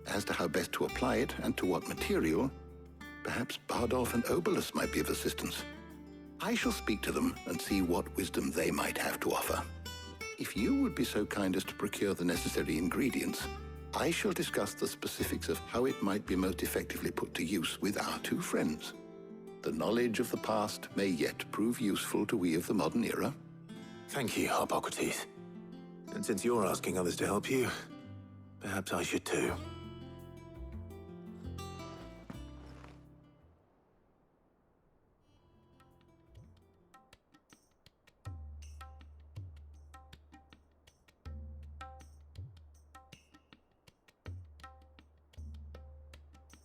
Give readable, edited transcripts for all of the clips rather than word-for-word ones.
As to how best to apply it and to what material, perhaps Bardolph and Obolus might be of assistance. I shall speak to them and see what wisdom they might have to offer. If you would be so kind as to procure the necessary ingredients, I shall discuss the specifics of how it might be most effectively put to use with our two friends. The knowledge of the past may yet prove useful to we of the modern era. Thank you, Hippocrates. And since you're asking others to help you, perhaps I should too.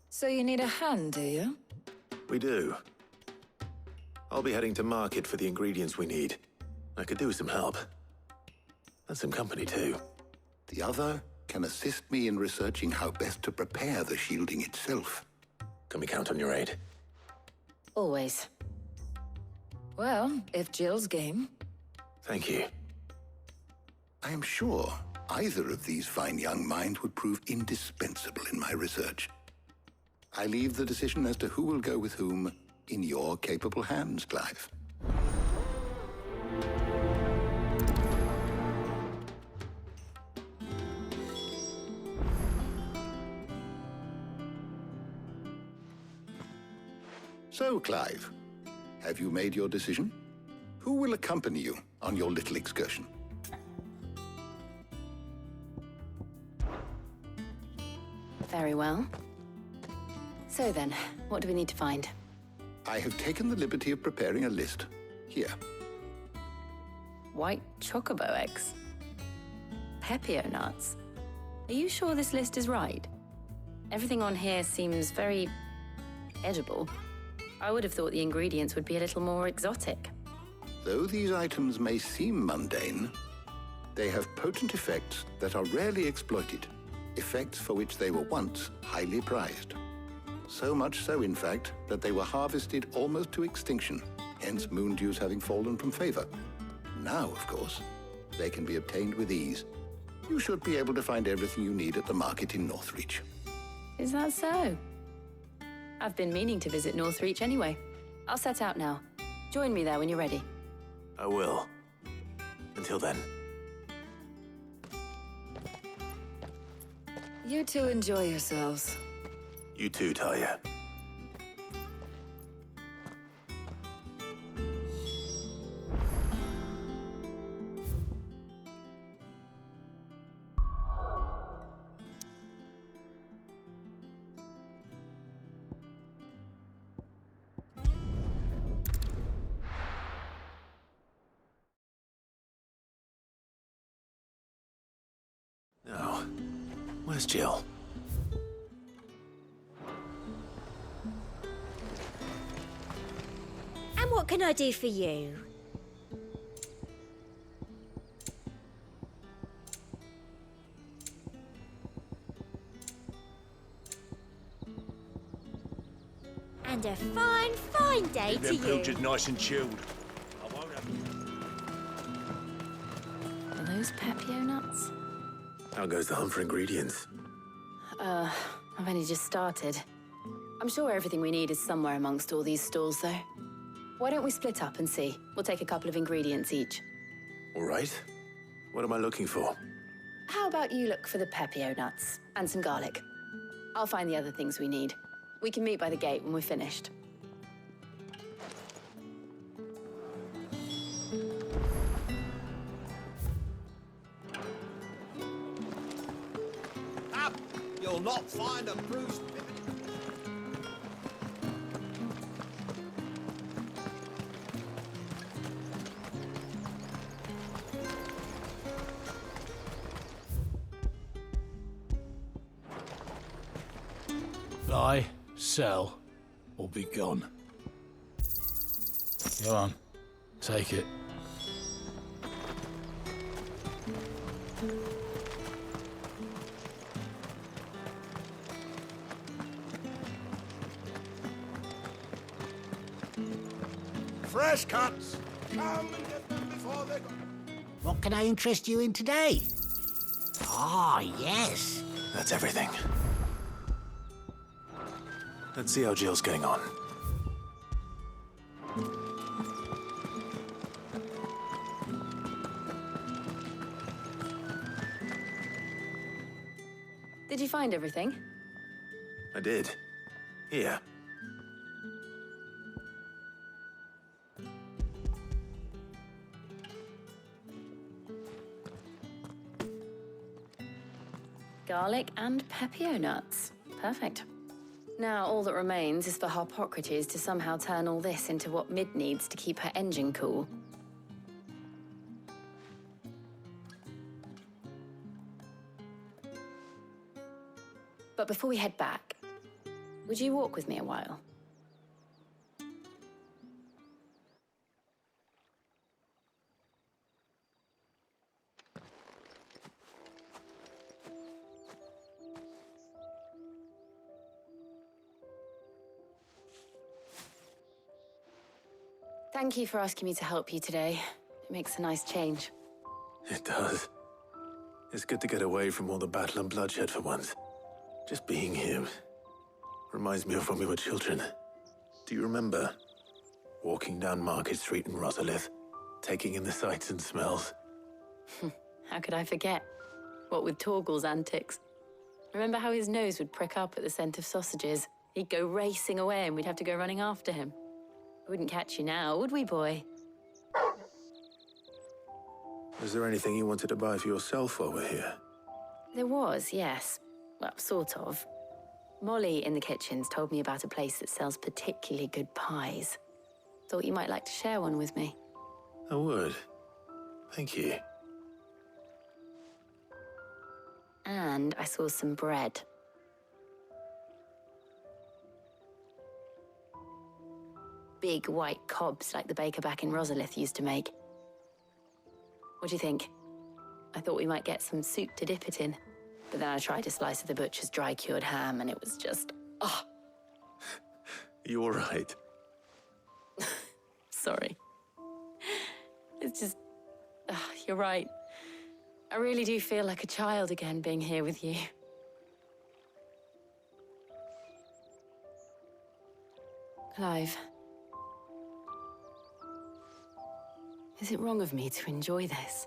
So you need a hand, do you? We do. I'll be heading to market for the ingredients we need. I could do with some help. And some company, too. The other can assist me in researching how best to prepare the shielding itself. Can we count on your aid? Always. Well, if Jill's game. Thank you. I am sure either of these fine young minds would prove indispensable in my research. I leave the decision as to who will go with whom in your capable hands, Clive. So, Clive, have you made your decision? Who will accompany you on your little excursion? Very well. So then, what do we need to find? I have taken the liberty of preparing a list. Here. White chocobo eggs. Pepio nuts. Are you sure this list is right? Everything on here seems very edible. I would have thought the ingredients would be a little more exotic. Though these items may seem mundane, they have potent effects that are rarely exploited, effects for which they were once highly prized. So much so, in fact, that they were harvested almost to extinction, hence moon dews having fallen from favor. Now, of course, they can be obtained with ease. You should be able to find everything you need at the market in Northreach. Is that so? I've been meaning to visit Northreach anyway. I'll set out now. Join me there when you're ready. I will. Until then. You two enjoy yourselves. You too, Talia. Now, where's Jill? And what can I do for you? And a fine, fine day to you. Pilchards nice and chilled. I won't have Are those Pepio nuts? How goes the hunt for ingredients? I've only just started. I'm sure everything we need is somewhere amongst all these stalls, though. Why don't we split up and see? We'll take a couple of ingredients each. All right. What am I looking for? How about you look for the Pepio nuts and some garlic? I'll find the other things we need. We can meet by the gate when we're finished. Up! You'll not find a bruised pivot. Buy, sell, or be gone. Go on, take it. Fresh cuts! Come and get them before they go. What can I interest you in today? Ah, yes. That's everything. Let's see how Jill's getting on. Did you find everything? I did. Here. Garlic and pepio nuts. Perfect. Now all that remains is for Harpocrates to somehow turn all this into what Mid needs to keep her engine cool. But before we head back, would you walk with me a while? Thank you for asking me to help you today. It makes a nice change. It does. It's good to get away from all the battle and bloodshed for once. Just being here reminds me of when we were children. Do you remember? Walking down Market Street in Rosalith, taking in the sights and smells. How could I forget? What with Torgal's antics. Remember how his nose would prick up at the scent of sausages? He'd go racing away and we'd have to go running after him. We wouldn't catch you now, would we, boy? Was there anything you wanted to buy for yourself while we're here? There was, yes. Well, sort of. Molly in the kitchens told me about a place that sells particularly good pies. Thought you might like to share one with me. I would. Thank you. And I saw some bread. Big white cobs like the baker back in Rosalith used to make. What do you think? I thought we might get some soup to dip it in. But then I tried a slice of the butcher's dry-cured ham and it was just... oh. You all right? Sorry. It's just... you're right. I really do feel like a child again being here with you. Clive. Is it wrong of me to enjoy this?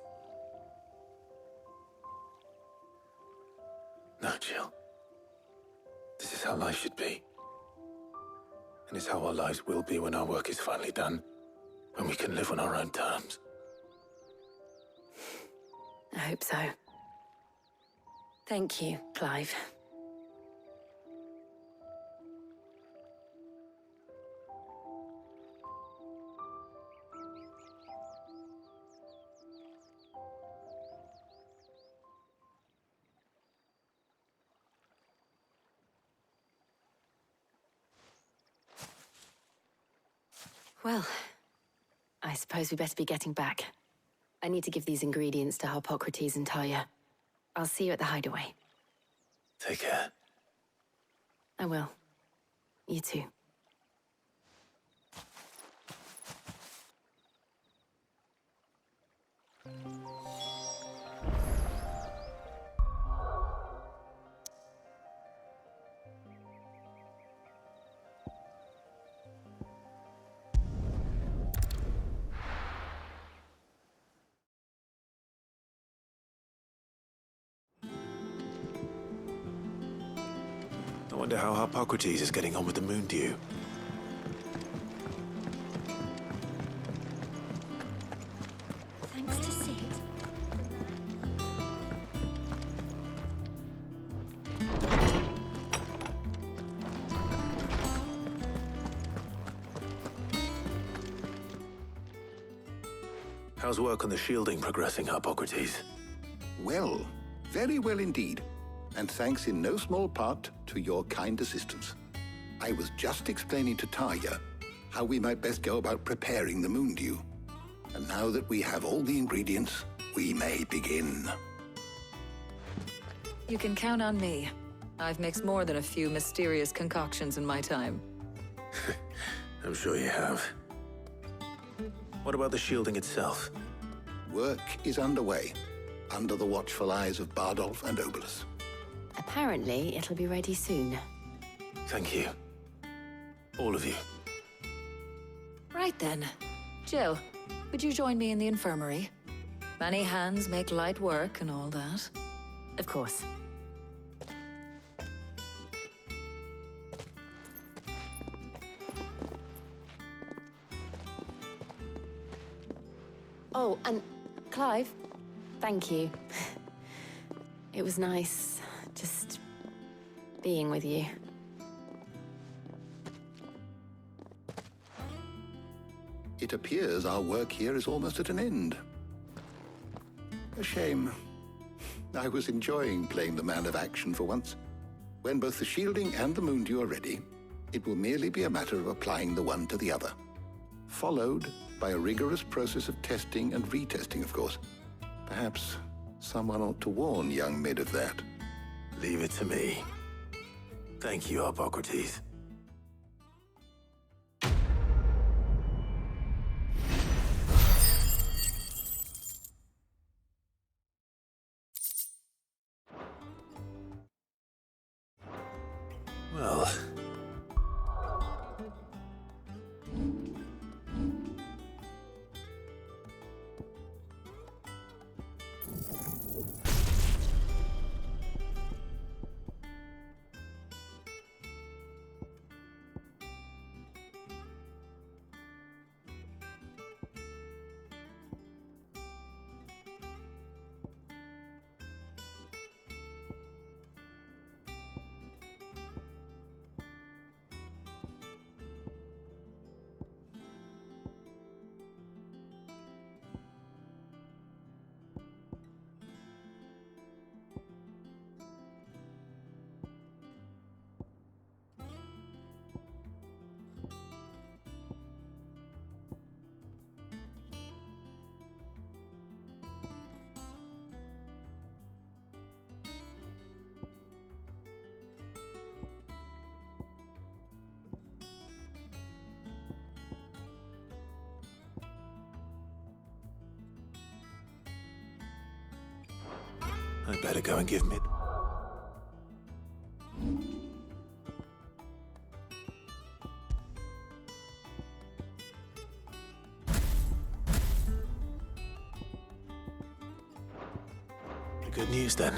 No, Jill. This is how life should be. And it's how our lives will be when our work is finally done. When we can live on our own terms. I hope so. Thank you, Clive. Well, I suppose we better be getting back. I need to give these ingredients to Harpocrates and Talia. I'll see you at the hideaway. Take care. I will. You too. I wonder how Harpocrates is getting on with the moon dew. Thanks to Sid. How's work on the shielding progressing, Harpocrates? Well, very well indeed. And thanks in no small part to your kind assistance. I was just explaining to Talia how we might best go about preparing the moon dew. And now that we have all the ingredients, we may begin. You can count on me. I've mixed more than a few mysterious concoctions in my time. I'm sure you have. What about the shielding itself? Work is underway, under the watchful eyes of Bardolph and Obolus. Apparently, it'll be ready soon. Thank you. All of you. Right then. Jill, would you join me in the infirmary? Many hands make light work and all that. Of course. Oh, and Clive, thank you. It was nice just being with you. It appears our work here is almost at an end. A shame. I was enjoying playing the man of action for once. When both the shielding and the moondew are ready, it will merely be a matter of applying the one to the other. Followed by a rigorous process of testing and retesting, of course. Perhaps someone ought to warn young Mid of that. Leave it to me. Thank you, Hippocrates. Well... I'd better go and give Mid... Good news, then.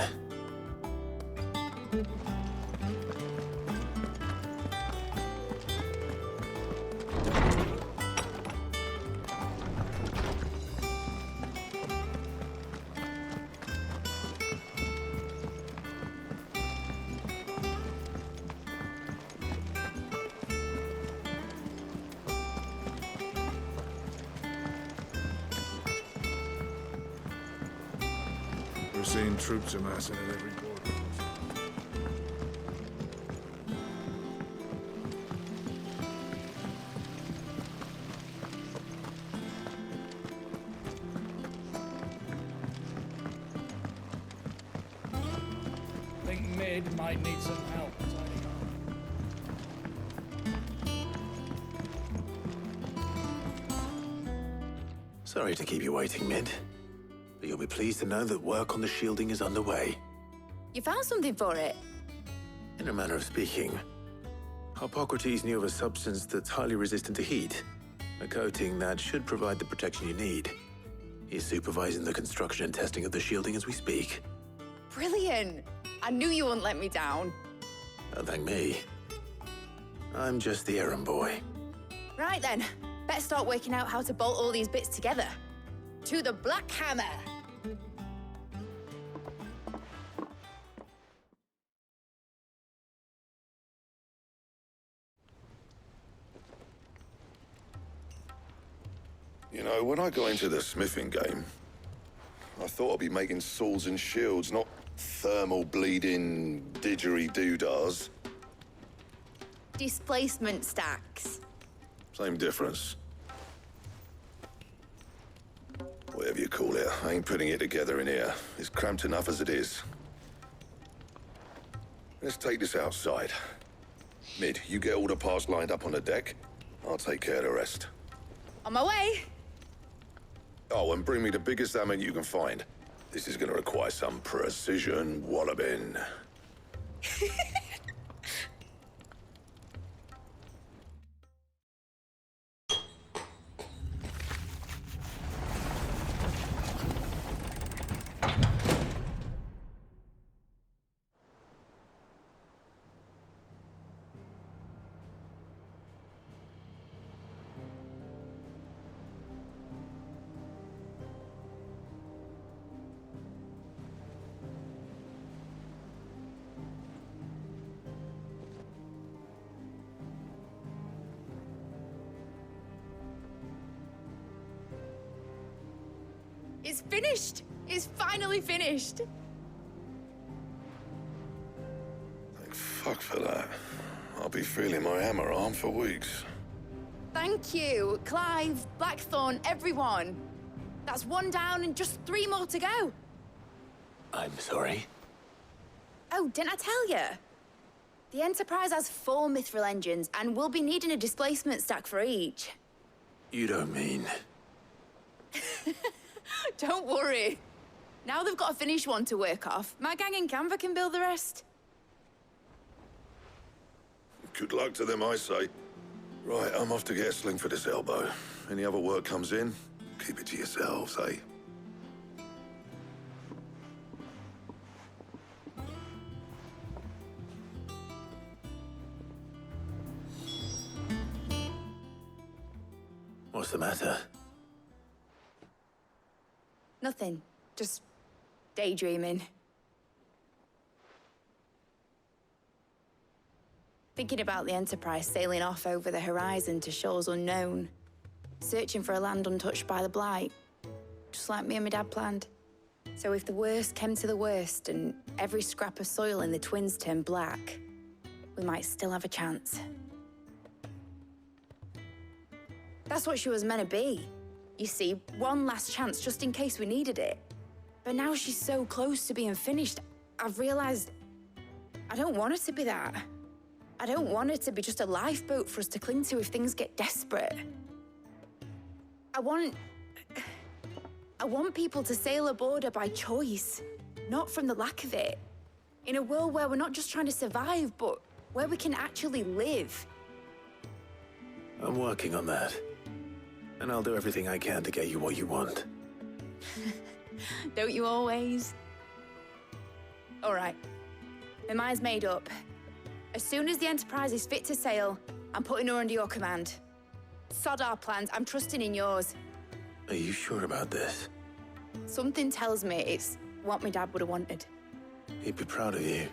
We're seeing troops amassing at every border. Think Mid might need some help. Sorry to keep you waiting, Mid. But you'll be pleased to know that work on the shielding is underway. You found something for it? In a manner of speaking, Hippocrates knew of a substance that's highly resistant to heat. A coating that should provide the protection you need. He's supervising the construction and testing of the shielding as we speak. Brilliant! I knew you wouldn't let me down. Don't thank me. I'm just the errand boy. Right then, better start working out how to bolt all these bits together. To the Black Hammer! You know, when I got into the smithing game, I thought I'd be making swords and shields, not thermal bleeding didgeridoo-dahs. Displacement stacks. Same difference. Whatever you call it, I ain't putting it together in here. It's cramped enough as it is. Let's take this outside. Mid, you get all the parts lined up on the deck. I'll take care of the rest. On my way! Oh, and bring me the biggest hammer you can find. This is gonna require some precision walloping. finished! It's finally finished! Thank fuck for that. I'll be feeling my hammer arm for weeks. Thank you, Clive, Blackthorn, everyone. That's one down and just 3 more to go. I'm sorry. Oh, didn't I tell you? The Enterprise has 4 mithril engines, and we'll be needing a displacement stack for each. You don't mean... Don't worry. Now they've got a finished one to work off. My gang in Canva can build the rest. Good luck to them, I say. Right, I'm off to get a sling for this elbow. Any other work comes in, keep it to yourselves, eh? What's the matter? Nothing. Just daydreaming. Thinking about the Enterprise sailing off over the horizon to shores unknown. Searching for a land untouched by the Blight. Just like me and my dad planned. So if the worst came to the worst and every scrap of soil in the Twins turned black, we might still have a chance. That's what she was meant to be. You see, one last chance just in case we needed it. But now she's so close to being finished, I've realized I don't want her to be that. I don't want her to be just a lifeboat for us to cling to if things get desperate. I want people to sail aboard her by choice, not from the lack of it. In a world where we're not just trying to survive, but where we can actually live. I'm working on that. And I'll do everything I can to get you what you want. Don't you always? All right. My mind's made up. As soon as the Enterprise is fit to sail, I'm putting her under your command. Sod our plans, I'm trusting in yours. Are you sure about this? Something tells me it's what my dad would have wanted. He'd be proud of you.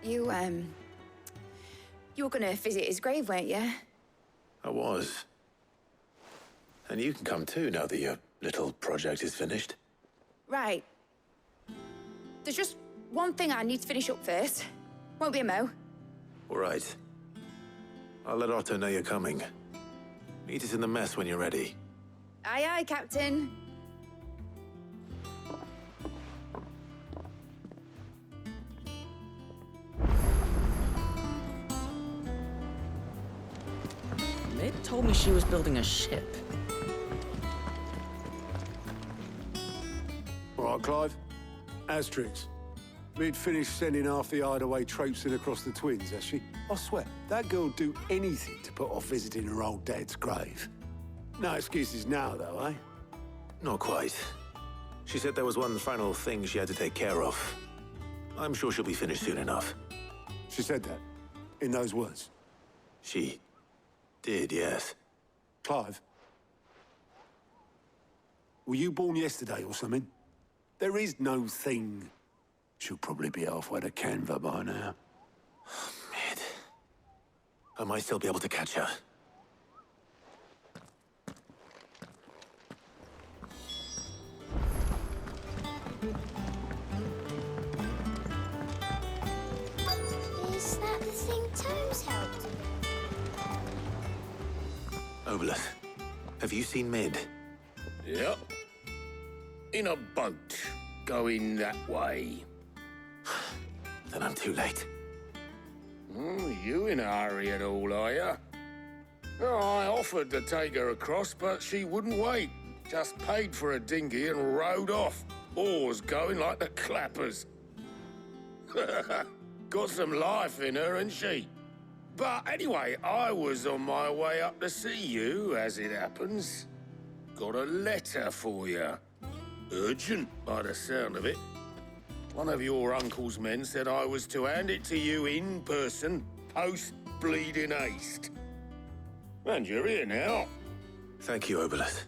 You were gonna visit his grave, weren't you? I was. And you can come too now that your little project is finished. Right. There's just one thing I need to finish up first. Won't be a mo. All right. I'll let Otto know you're coming. Meet us in the mess when you're ready. Aye, aye, Captain. Mid told me she was building a ship. All right, Clive. Asterix. Mid finished sending half the hideaway traipsing across the Twins, has she? I swear, that girl'd do anything to put off visiting her old dad's grave. No excuses now, though, eh? Not quite. She said there was one final thing she had to take care of. I'm sure she'll be finished soon enough. She said that? In those words? She did, yes. Clive? Were you born yesterday or something? There is no thing. She'll probably be halfway to Canva by now. Mid. I might still be able to catch her. Is that the thing Tomes helped? Obolus, have you seen Mid? Yep. In a boat, going that way. Then I'm too late. You in a hurry at all, are you? Oh, I offered to take her across, but she wouldn't wait. Just paid for a dinghy and rowed off. Oars going like the clappers. Got some life in her, ain't she? But anyway, I was on my way up to see you, as it happens. Got a letter for you. Urgent, by the sound of it. One of your uncle's men said I was to hand it to you in person, post-bleeding haste. And you're here now. Thank you, Obolus.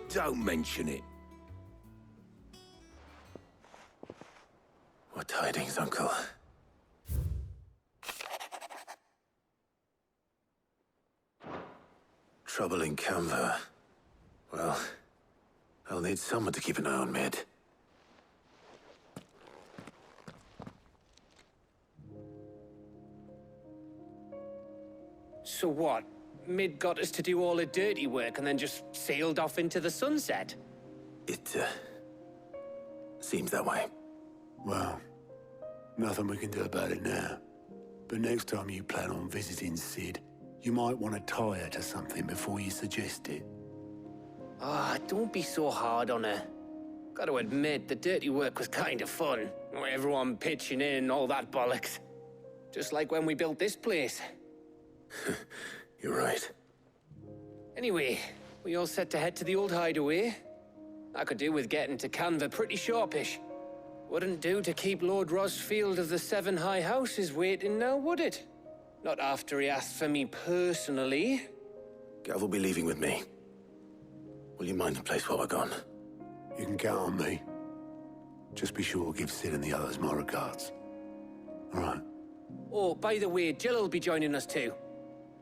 Don't mention it. What tidings, Uncle? Trouble in Canva. Well, I'll need someone to keep an eye on Mid. So what? Mid got us to do all the dirty work and then just sailed off into the sunset? It, seems that way. Well, nothing we can do about it now. But next time you plan on visiting Sid, you might want to tie her to something before you suggest it. Ah, don't be so hard on her. Gotta admit, the dirty work was kind of fun. Everyone pitching in, all that bollocks. Just like when we built this place. You're right. Anyway, we all set to head to the old hideaway. I could do with getting to Canva pretty sharpish. Wouldn't do to keep Lord Rosfield of the Seven High Houses waiting now, would it? Not after he asked for me personally. Gav will be leaving with me. Will you mind the place while we're gone? You can count on me. Just be sure to give Sid and the others my regards. All right. Oh, by the way, Jill will be joining us too.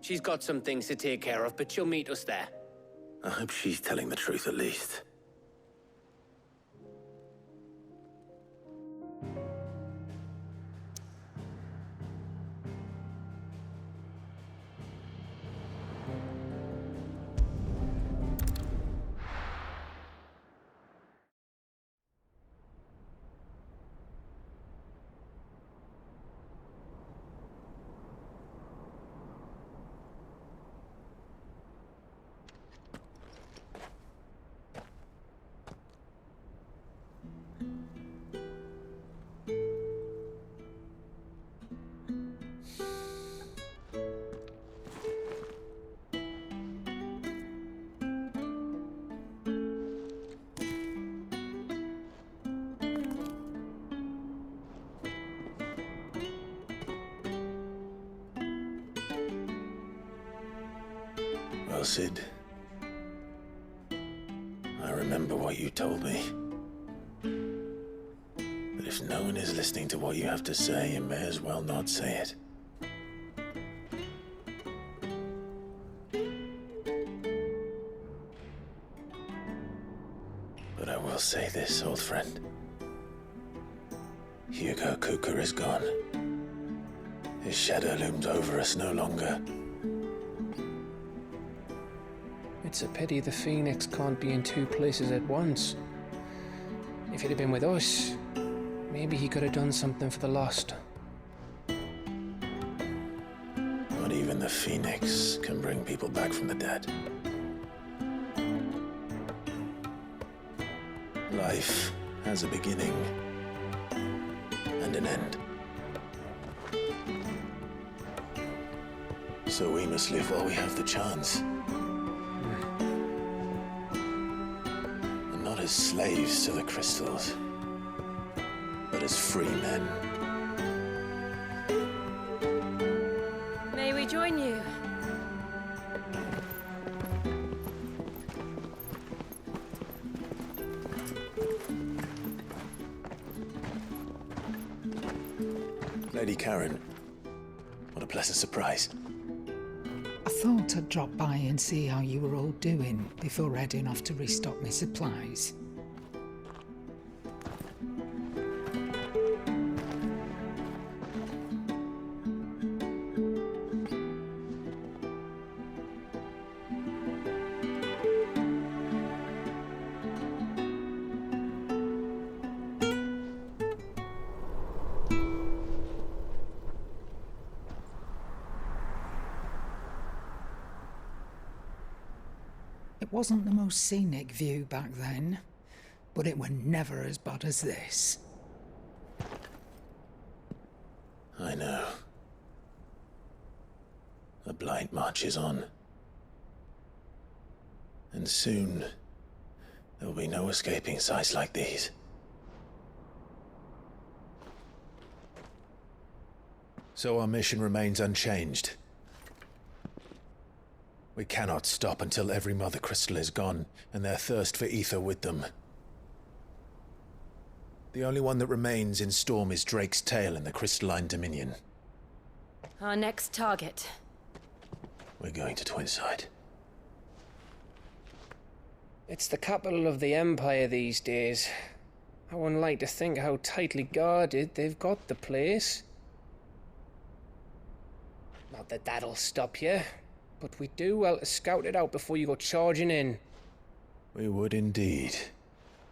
She's got some things to take care of, but she'll meet us there. I hope she's telling the truth at least. Well, Sid, I remember what you told me. That if no one is listening to what you have to say, you may as well not say it. But I will say this, old friend. Hugo Cooker is gone. His shadow looms over us no longer. It's a pity the Phoenix can't be in two places at once. If he'd have been with us, maybe he could have done something for the lost. Not even the Phoenix can bring people back from the dead. Life has a beginning and an end. So we must live while we have the chance. And not as slaves to the crystals, but as free men. May we join you? Lady Karen, what a pleasant surprise. I thought I'd drop by and see how you were all doing before heading off to restock my supplies. It wasn't the most scenic view back then, but it were never as bad as this. I know. The blight marches on. And soon, there will be no escaping sights like these. So our mission remains unchanged. We cannot stop until every Mother Crystal is gone, and their thirst for ether with them. The only one that remains in Storm is Drake's tail in the Crystalline Dominion. Our next target. We're going to Twinside. It's the capital of the Empire these days. I wouldn't like to think how tightly guarded they've got the place. Not that that'll stop you, but we do well to scout it out before you go charging in. We would indeed.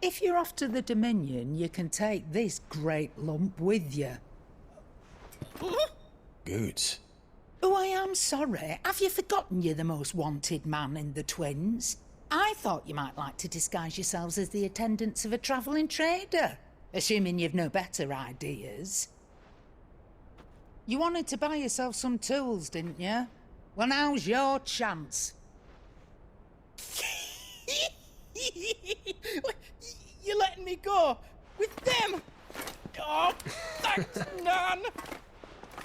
If you're off to the Dominion, you can take this great lump with you. Goods. Oh, I am sorry. Have you forgotten you're the most wanted man in the Twins? I thought you might like to disguise yourselves as the attendants of a travelling trader, assuming you've no better ideas. You wanted to buy yourself some tools, didn't you? Well, now's your chance. You're letting me go with them? Oh, thanks, Nan.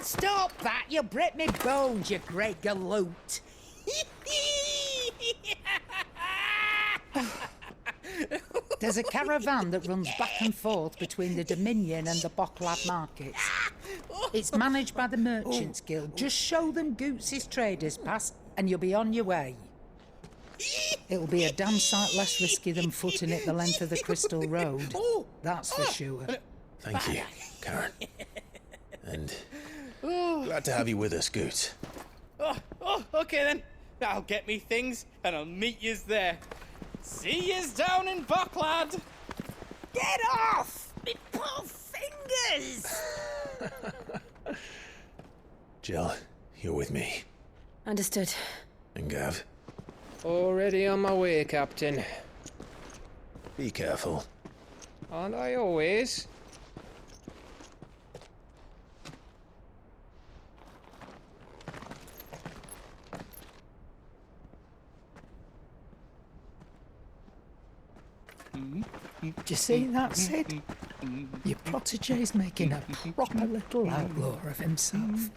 Stop that! You'll break me bones, you great galoot. There's a caravan that runs back and forth between the Dominion and the Bocklad markets. It's managed by the Merchants Guild. Just show them Goots' traders pass and you'll be on your way. It'll be a damn sight less risky than footing it the length of the Crystal Road. That's for sure. Thank you, Karen. And glad to have you with us, Goots. Okay then. I'll get me things and I'll meet yous there. See yous down in Bocklad. Get off! Me poor fingers! Jill, you're with me. Understood. And Gav, Already on my way, Captain. be careful. Aren't I always? Do you see that, Sid? Your protege's making a proper little outlaw of himself.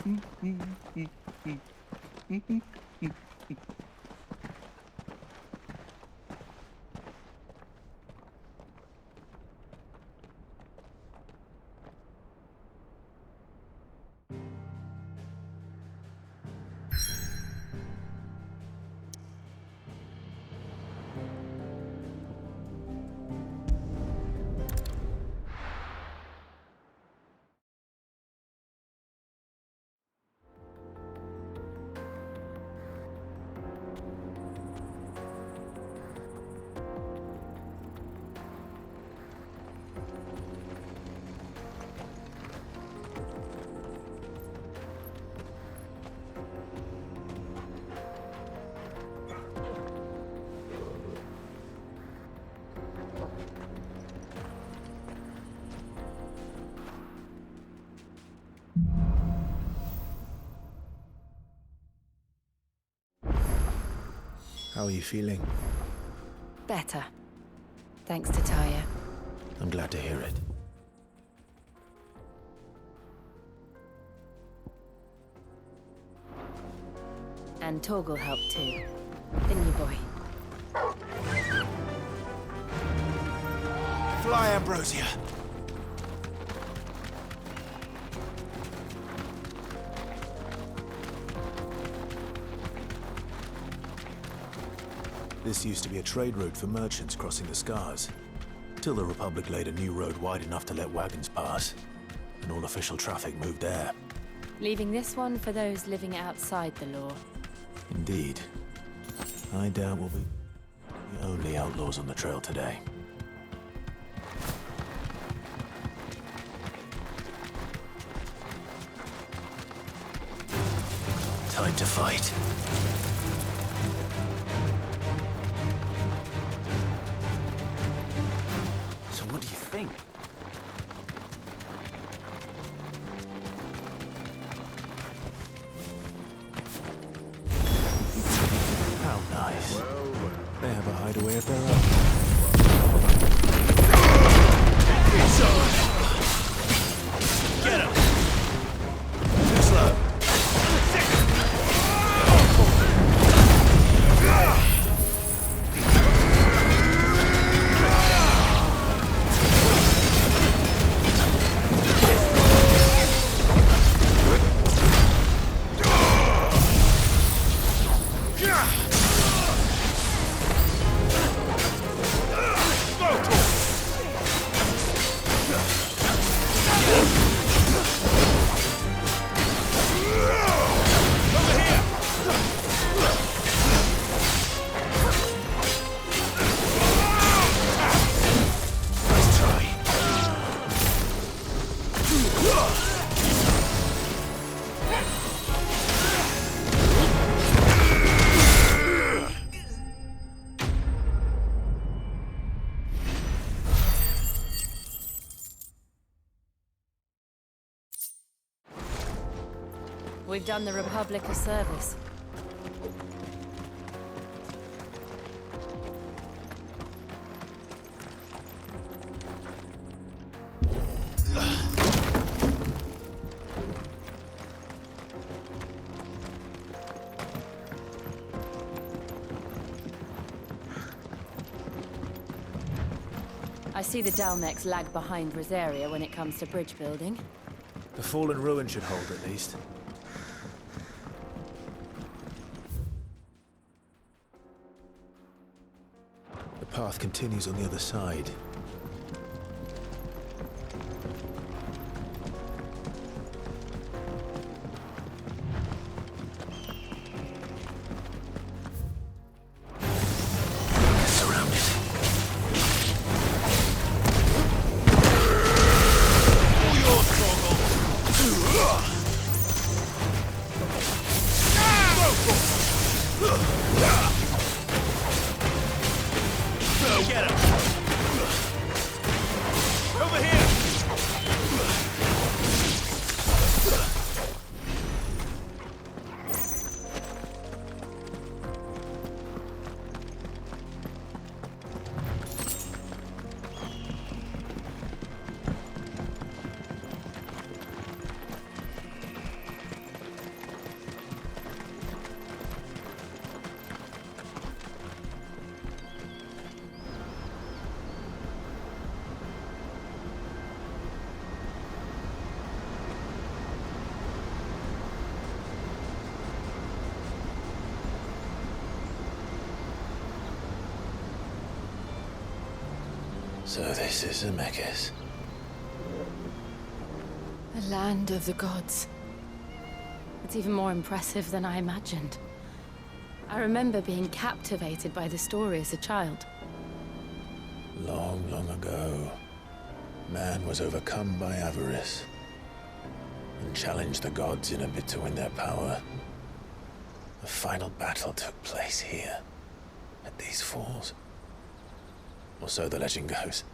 How are you feeling? Better. Thanks to Taya. I'm glad to hear it. And Torgal helped too. Didn't you, boy? Fly, Ambrosia! This used to be a trade route for merchants crossing the Scars, till the Republic laid a new road wide enough to let wagons pass, and all official traffic moved there. Leaving this one for those living outside the law. Indeed. I doubt we'll be the only outlaws on the trail today. Time to fight. So what do you think? How nice. They have a hideaway of their own. Get him! Too slow. We've done the Republic a service. I see the Dalmex lag behind Rosaria when it comes to bridge building. The fallen ruin should hold, at least. The path continues on the other side. So this is Zemeckis. The land of the gods. It's even more impressive than I imagined. I remember being captivated by the story as a child. Long, long ago, man was overcome by avarice and challenged the gods in a bid to win their power. The final battle took place here, at these falls. Or so the legend goes.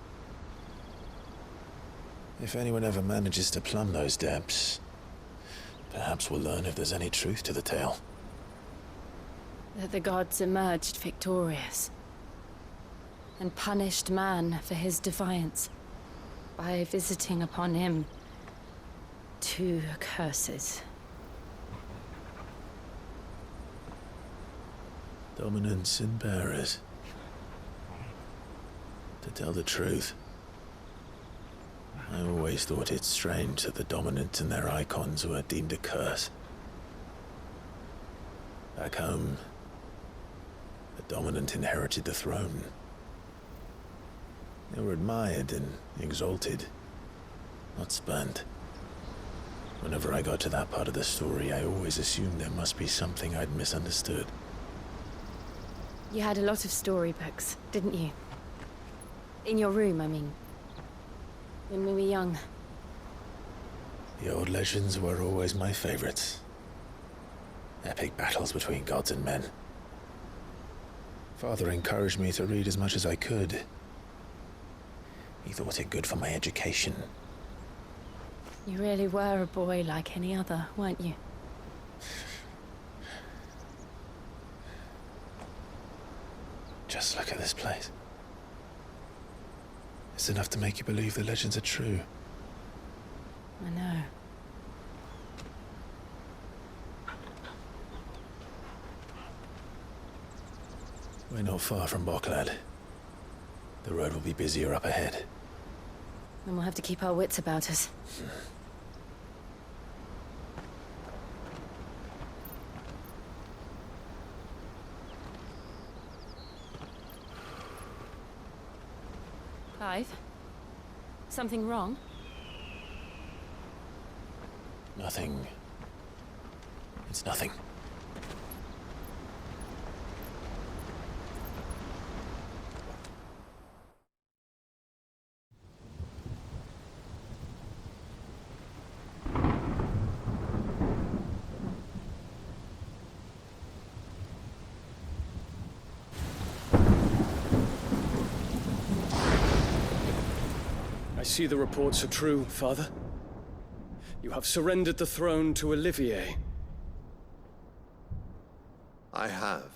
If anyone ever manages to plumb those depths, perhaps we'll learn if there's any truth to the tale. That the gods emerged victorious and punished man for his defiance by visiting upon him 2 curses. Dominants and bearers. To tell the truth, I always thought it strange that the dominant and their icons were deemed a curse. Back home, the dominant inherited the throne. They were admired and exalted, not spurned. Whenever I got to that part of the story, I always assumed there must be something I'd misunderstood. You had a lot of storybooks, didn't you? In your room, I mean. When we were young. The old legends were always my favorites. Epic battles between gods and men. Father encouraged me to read as much as I could. He thought it good for my education. You really were a boy like any other, weren't you? Just look at this place. It's enough to make you believe the legends are true. I know. We're not far from Boklad. The road will be busier up ahead. Then we'll have to keep our wits about us. Clive? Something wrong? Nothing. It's nothing. I see the reports are true, Father. You have surrendered the throne to Olivier, I have.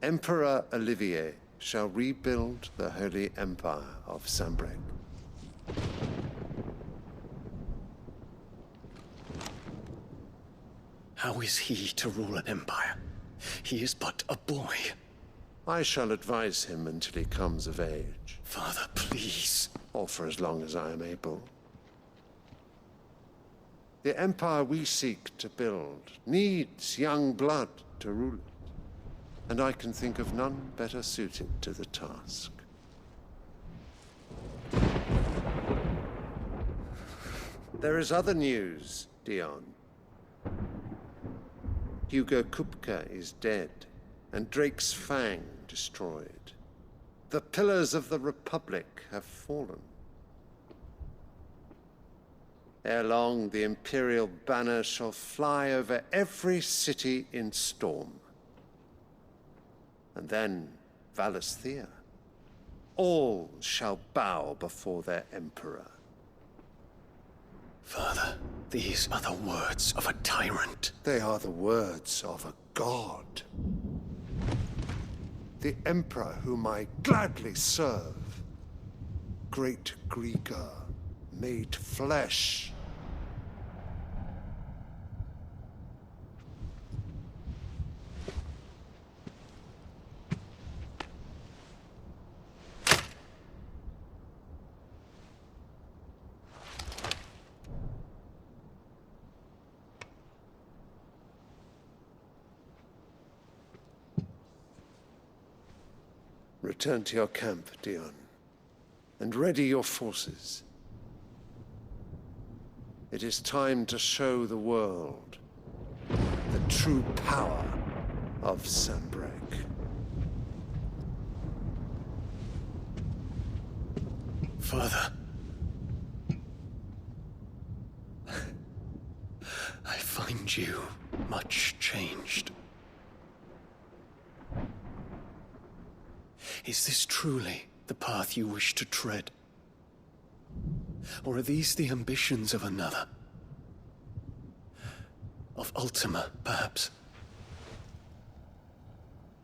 Emperor Olivier shall rebuild the Holy Empire of Sambrec. How is he to rule an empire? He is but a boy. I shall advise him until he comes of age. Father, please. Or for as long as I am able. The empire we seek to build needs young blood to rule it. And I can think of none better suited to the task. There is other news, Dion. Hugo Kupka is dead, and Drake's Fang destroyed. The pillars of the Republic have fallen. Ere long, the Imperial banner shall fly over every city in Storm. And then Valisthea. All shall bow before their emperor. Father, these are the words of a tyrant. They are the words of a god. The emperor whom I gladly serve. Great Grieger, made flesh. Return to your camp, Dion, and ready your forces. It is time to show the world the true power of Sambrec. Father. I find you much changed. Is this truly the path you wish to tread? Or are these the ambitions of another? Of Ultima, perhaps?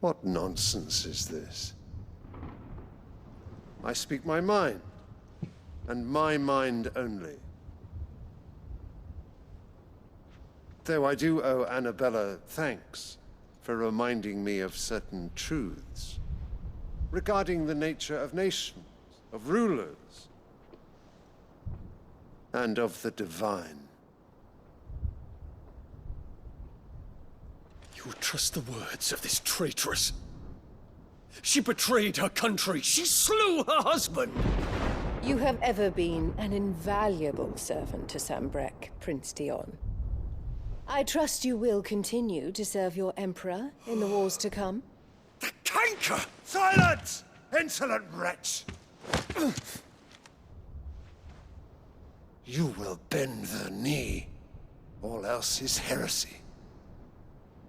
What nonsense is this? I speak my mind, and my mind only. Though I do owe Annabella thanks for reminding me of certain truths regarding the nature of nations, of rulers, and of the divine. You trust the words of this traitress? She betrayed her country. She slew her husband. You have ever been an invaluable servant to Sambrec, Prince Dion. I trust you will continue to serve your Emperor in the wars to come. The canker! Silence! Insolent wretch! You will bend the knee. All else is heresy.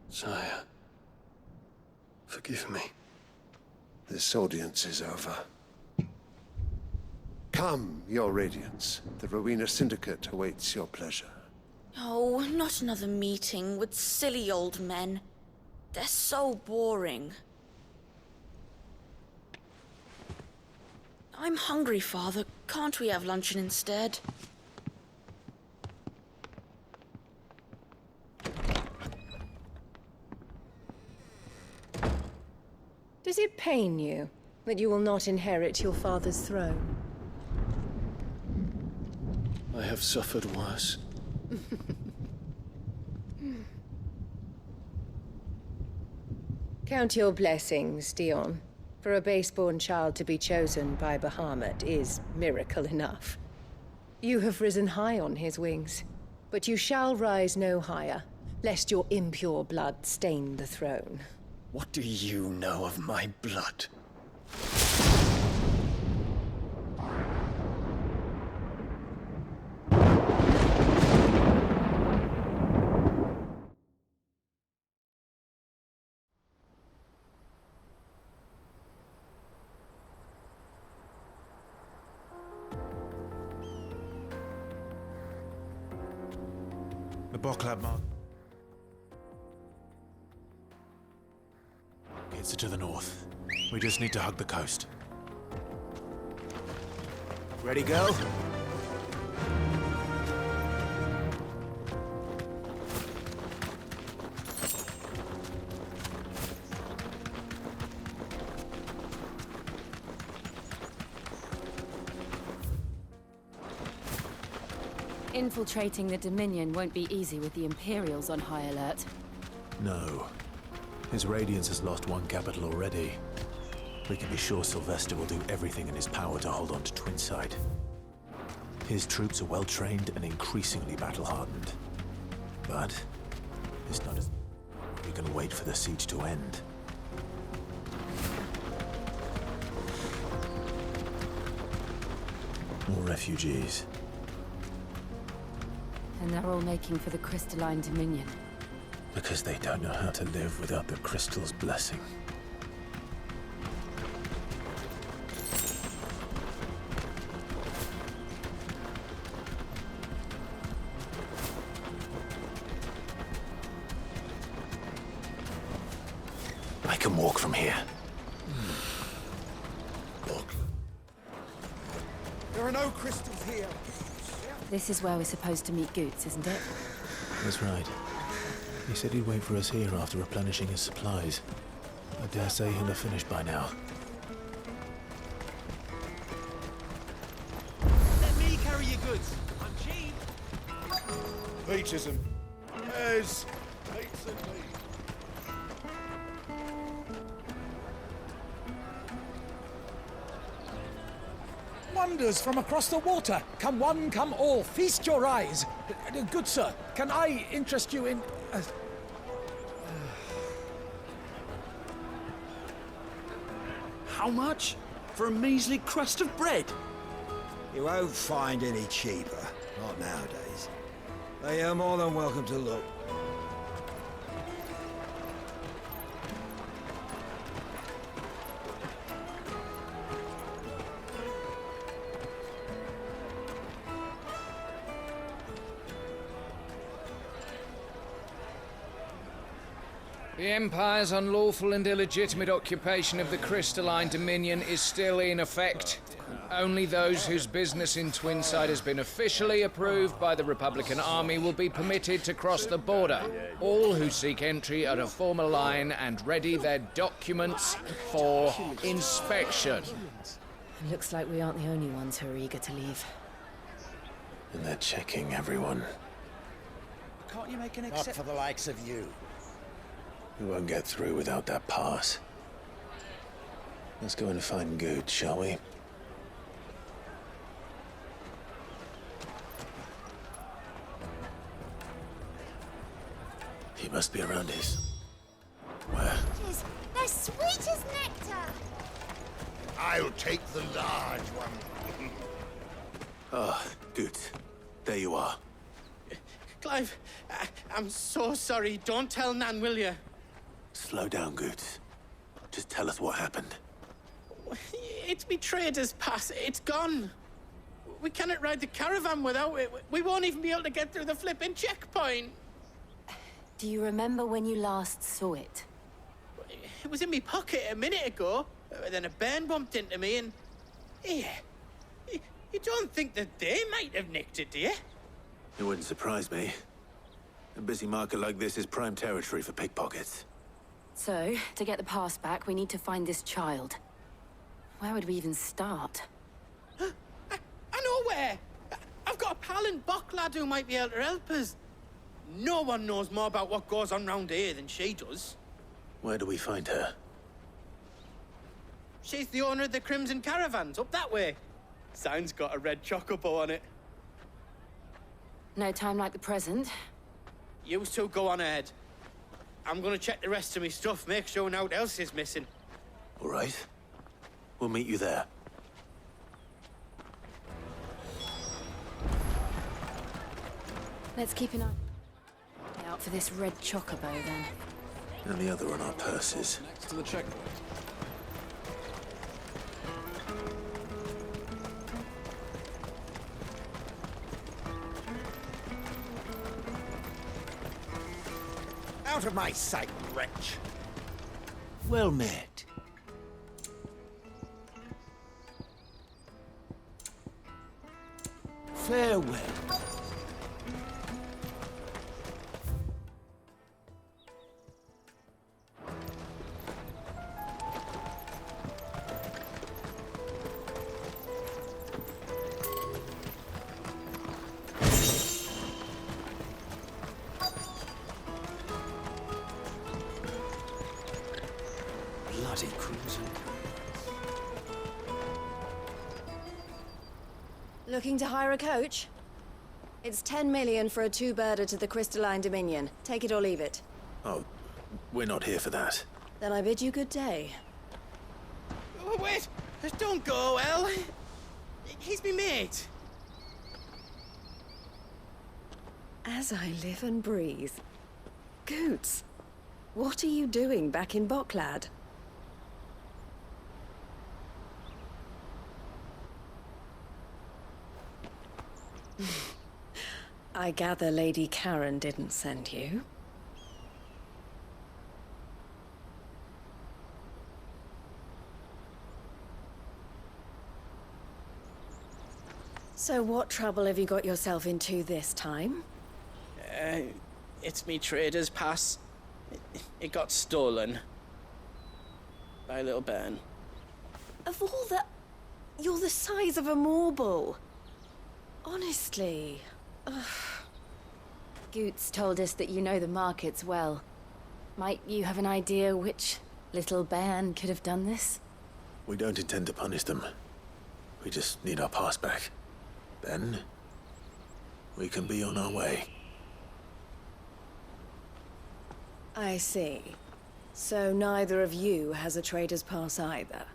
Sire, forgive me. This audience is over. Come, your Radiance. The Rowena Syndicate awaits your pleasure. Oh, not another meeting with silly old men. They're so boring. I'm hungry, Father. Can't we have luncheon instead? Does it pain you that you will not inherit your father's throne? I have suffered worse. Count your blessings, Dion. For a base-born child to be chosen by Bahamut is miracle enough. You have risen high on his wings, but you shall rise no higher, lest your impure blood stain the throne. What do you know of my blood? The Boklab mark. outskirts are to the north. We just need to hug the coast. Ready, go? Infiltrating the Dominion won't be easy with the Imperials on high alert. No. His Radiance has lost one capital already. We can be sure Sylvester will do everything in his power to hold on to Twinside. His troops are well-trained and increasingly battle-hardened. But it's not as... we can wait for the siege to end. More refugees. And they're all making for the Crystalline Dominion. Because they don't know how to live without the Crystal's blessing. I can walk from here. Look. There are no crystals here. This is where we're supposed to meet Goots, isn't it? That's right. He said he'd wait for us here after replenishing his supplies. I dare say he'll have finished by now. Let me carry your goods. I'm cheap. Peaches and pears. Pizza, please. Wonders from across the water. Come one, come all. Feast your eyes. Good sir, can I interest you in... How much? For a measly crust of bread? You won't find any cheaper. Not nowadays. They are more than welcome to look. The Empire's unlawful and illegitimate occupation of the Crystalline Dominion is still in effect. Only those whose business in Twinside has been officially approved by the Republican Army will be permitted to cross the border. All who seek entry are to form a line and ready their documents for inspection. Looks like we aren't the only ones who are eager to leave. And they're checking everyone. Can't you make an exception? Not for the likes of you. We won't get through without that pass. Let's go and find Good, shall we? He must be around his... where? They're sweet as nectar. I'll take the large one. Ah, Good. There you are. Clive, I'm so sorry. Don't tell Nan, will you? Slow down, Goots. Just tell us what happened. It's me trader's pass. It's gone. We cannot ride the caravan without it. We won't even be able to get through the flipping checkpoint. Do you remember when you last saw it? It was in my pocket a minute ago. Then a bairn bumped into me and... Yeah. You don't think that they might have nicked it, do you? It wouldn't surprise me. A busy market like this is prime territory for pickpockets. So, to get the pass back, we need to find this child. Where would we even start? I know where! I've got a pal in Bock lad who might be able to help us. No one knows more about what goes on round here than she does. Where do we find her? She's the owner of the Crimson Caravans, up that way. Sign's got a red chocobo on it. No time like the present. You two go on ahead. I'm gonna check the rest of my stuff, make sure no one else is missing. All right. We'll meet you there. Let's keep an eye out for this red chocobo, then. And the other on our purses. Next to the checkpoint. Out of my sight, wretch! Well met. Farewell. Bloody cruiser. Looking to hire a coach? It's 10 million for a two-birder to the Crystalline Dominion. Take it or leave it. Oh, we're not here for that. Then I bid you good day. Oh, wait! Don't go, El! He's me mate. As I live and breathe. Goots, what are you doing back in Bocklad? I gather Lady Karen didn't send you. So what trouble have you got yourself into this time? It's me trader's pass. It got stolen. By little Ben. Of all the... You're the size of a marble. Honestly. Ugh. Goots told us that you know the markets well. Might you have an idea which little bairn could have done this? We don't intend to punish them. We just need our pass back. Then, we can be on our way. I see. So neither of you has a trader's pass either.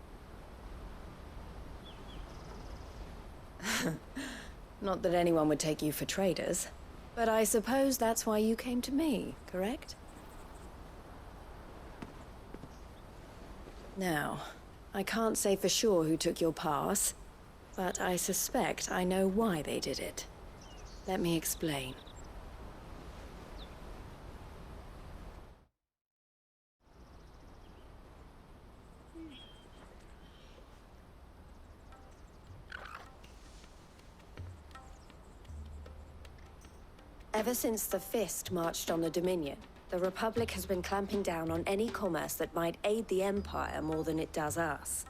Not that anyone would take you for traders, but I suppose that's why you came to me, correct? Now, I can't say for sure who took your pass, but I suspect I know why they did it. Let me explain. Ever since the Fist marched on the Dominion, the Republic has been clamping down on any commerce that might aid the Empire more than it does us.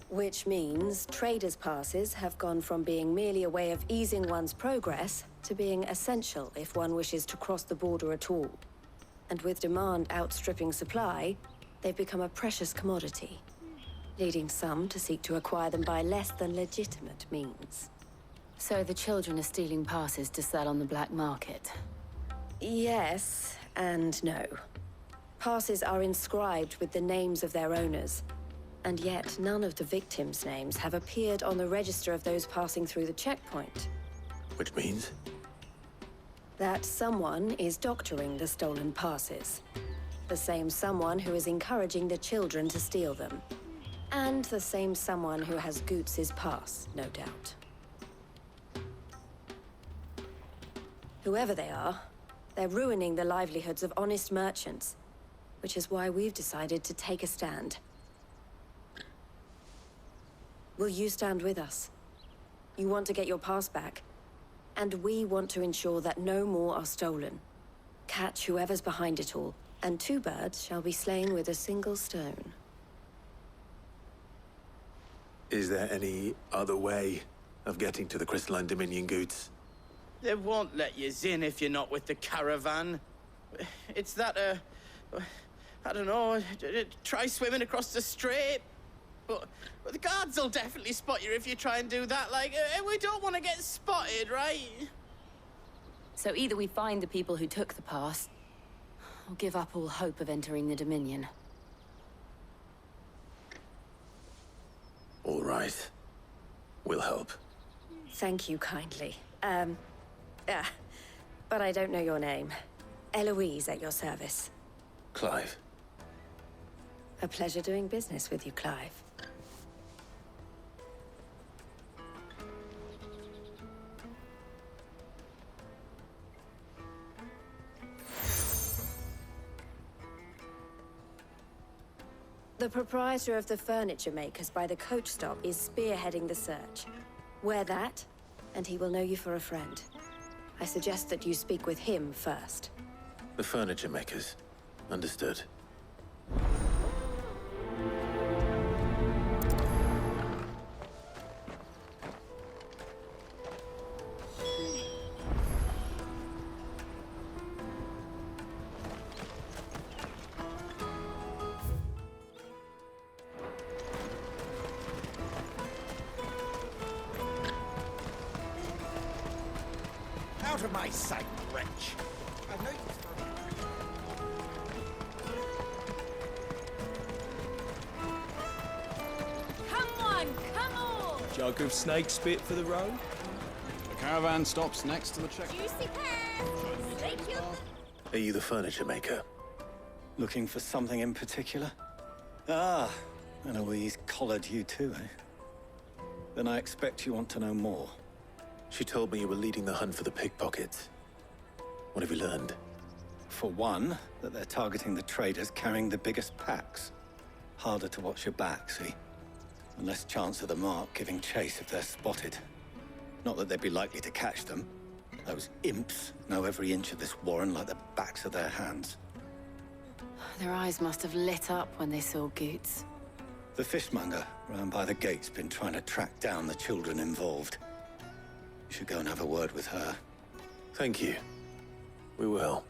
Which means traders' passes have gone from being merely a way of easing one's progress to being essential if one wishes to cross the border at all. And with demand outstripping supply, they've become a precious commodity, leading some to seek to acquire them by less than legitimate means. So the children are stealing passes to sell on the black market? Yes, and no. Passes are inscribed with the names of their owners, and yet none of the victims' names have appeared on the register of those passing through the checkpoint. Which means? That someone is doctoring the stolen passes. The same someone who is encouraging the children to steal them. And the same someone who has Goots' pass, no doubt. Whoever they are, they're ruining the livelihoods of honest merchants, which is why we've decided to take a stand. Will you stand with us? You want to get your pass back, and we want to ensure that no more are stolen. Catch whoever's behind it all, and two birds shall be slain with a single stone. Is there any other way of getting to the Crystalline Dominion, Goots? They won't let you in if you're not with the caravan. It's that, I don't know, try swimming across the strait. But the guards will definitely spot you if you try and do that. Like, we don't want to get spotted, right? So either we find the people who took the pass, or give up all hope of entering the Dominion. All right. We'll help. Thank you kindly. But I don't know your name. Eloise at your service. Clive. A pleasure doing business with you, Clive. The proprietor of the furniture makers by the coach stop is spearheading the search. Wear that, and he will know you for a friend. I suggest that you speak with him first. The furniture makers. Understood. Out of my sight, wretch! I know you. Come on, come on! Jug of snake spit for the road? The caravan stops next to the check. Juicy pear! Thank you. Are you the furniture maker? Looking for something in particular? Ah, Eloise collared you too, eh? Then I expect you want to know more. She told me you were leading the hunt for the pickpockets. What have you learned? For one, that they're targeting the traders carrying the biggest packs. Harder to watch your back, see? And less chance of the mark giving chase if they're spotted. Not that they'd be likely to catch them. Those imps know every inch of this warren like the backs of their hands. Their eyes must have lit up when they saw Goots. The fishmonger round by the gate's been trying to track down the children involved. You should go and have a word with her. Thank you. We will.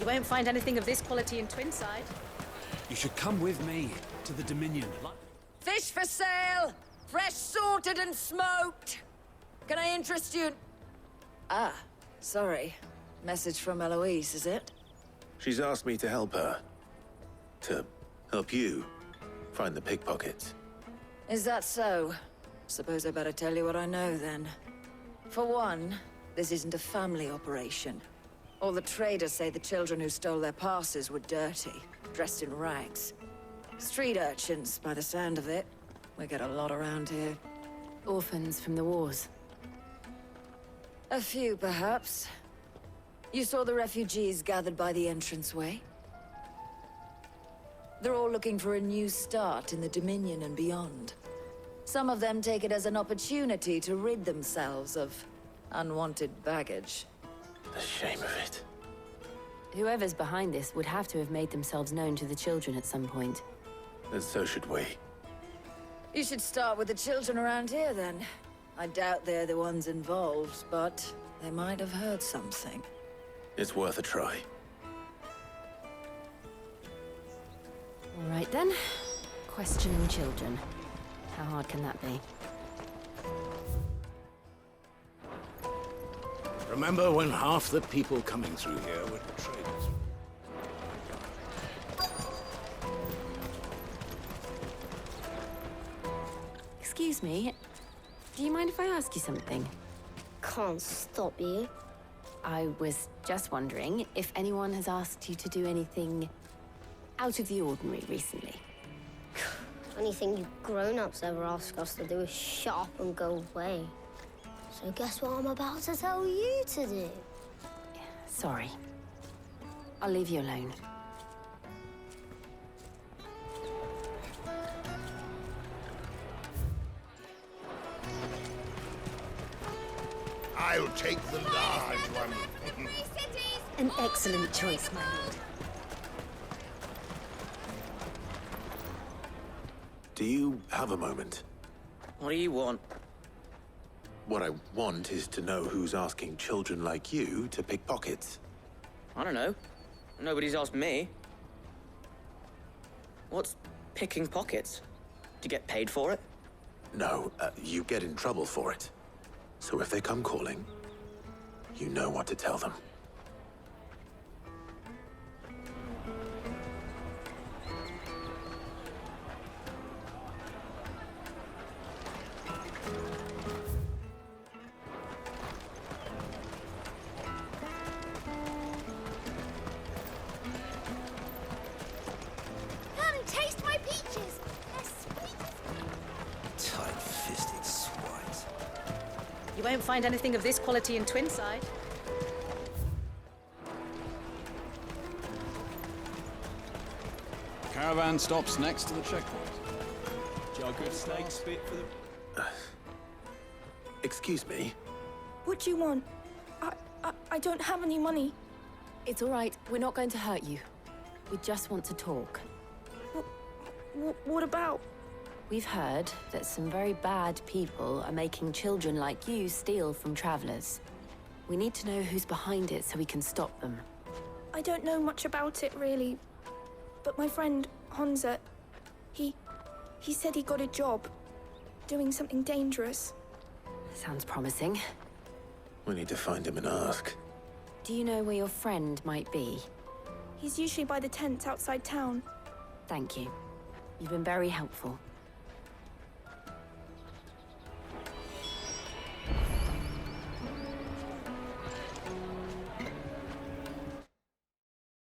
You won't find anything of this quality in Twinside. You should come with me to the Dominion. Fish for sale! Fresh sorted and smoked! Can I interest you? Ah, sorry. Message from Eloise, is it? She's asked me to help her. To help you find the pickpockets. Is that so? Suppose I better tell you what I know, then. For one, this isn't a family operation. All the traders say the children who stole their passes were dirty, dressed in rags. Street urchins, by the sound of it. We get a lot around here. Orphans from the wars. A few, perhaps. You saw the refugees gathered by the entranceway? They're all looking for a new start in the Dominion and beyond. Some of them take it as an opportunity to rid themselves of unwanted baggage. The shame of it. Whoever's behind this would have to have made themselves known to the children at some point. And so should we. You should start with the children around here, then. I doubt they're the ones involved, but they might have heard something. It's worth a try. All right, then. Questioning children. How hard can that be? Remember when half the people coming through here were traders? Excuse me. Do you mind if I ask you something? Can't stop you. I was just wondering if anyone has asked you to do anything out of the ordinary recently. Anything you grown-ups ever ask us to do is shut up and go away. So guess what I'm about to tell you to do? Sorry. I'll leave you alone. I'll take the large one. An excellent choice, my lord. Do you have a moment? What do you want? What I want is to know who's asking children like you to pick pockets. I don't know. Nobody's asked me. What's picking pockets? Do you get paid for it? No, you get in trouble for it. So if they come calling, you know what to tell them. Come and taste my peaches. They're sweet as... Tight-fisted swines. You won't find anything of this quality in Twinside. Caravan stops next to the checkpoint. Jug of snake spit for the... Excuse me? What do you want? I don't have any money. It's all right. We're not going to hurt you. We just want to talk. What about? We've heard that some very bad people are making children like you steal from travelers. We need to know who's behind it so we can stop them. I don't know much about it, really. But my friend, Honza, he said he got a job doing something dangerous. Sounds promising. We need to find him and ask. Do you know where your friend might be? He's usually by the tents outside town. Thank you. You've been very helpful.